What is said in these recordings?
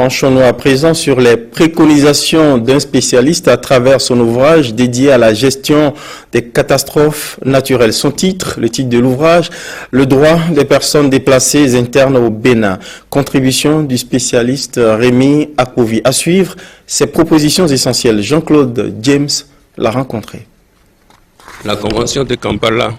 Penchons-nous à présent sur les préconisations d'un spécialiste à travers son ouvrage dédié à la gestion des catastrophes naturelles. Son titre, le titre de l'ouvrage, le droit des personnes déplacées internes au Bénin. Contribution du spécialiste Rémi Akovi. À suivre, ces propositions essentielles. Jean-Claude James l'a rencontré. La Convention de Kampala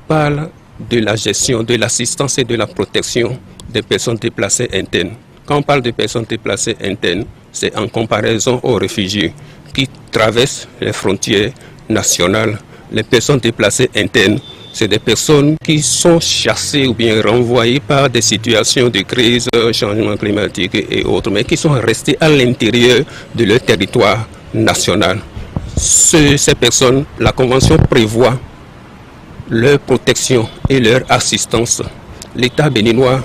parle de la gestion, de l'assistance et de la protection des personnes déplacées internes. Quand on parle de personnes déplacées internes, c'est en comparaison aux réfugiés qui traversent les frontières nationales. Les personnes déplacées internes, c'est des personnes qui sont chassées ou bien renvoyées par des situations de crise, changement climatique et autres, mais qui sont restées à l'intérieur de leur territoire national. Ces personnes, la Convention prévoit leur protection et leur assistance. L'État béninois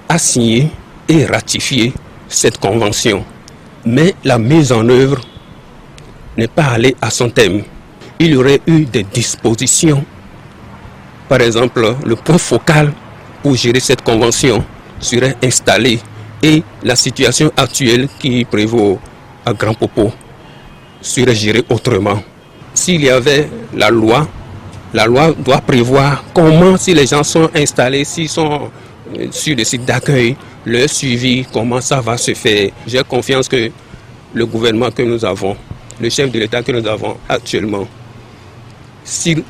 a signé et ratifié cette convention. Mais la mise en œuvre n'est pas allée à son terme. Il y aurait eu des dispositions. Par exemple, le point focal pour gérer cette convention serait installé et la situation actuelle qui prévaut à Grand Popo serait gérée autrement. S'il y avait la loi doit prévoir comment, si les gens sont installés, s'ils sont sur le site d'accueil, leur suivi, comment ça va se faire. J'ai confiance que le gouvernement que nous avons, le chef de l'État que nous avons actuellement, s'il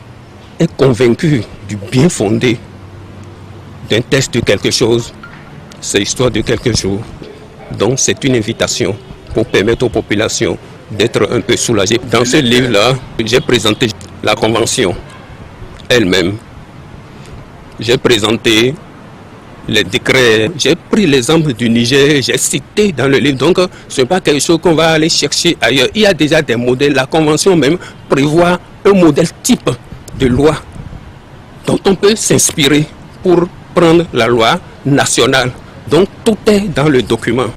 est convaincu du bien fondé d'un test de quelque chose, c'est histoire de quelques jours. Donc c'est une invitation pour permettre aux populations d'être un peu soulagées. Dans ce livre-là, j'ai présenté la convention elle-même. J'ai présenté les décrets. J'ai pris l'exemple du Niger, j'ai cité dans le livre. Donc, ce n'est pas quelque chose qu'on va aller chercher ailleurs. Il y a déjà des modèles. La Convention même prévoit un modèle type de loi dont on peut s'inspirer pour prendre la loi nationale. Donc, tout est dans le document.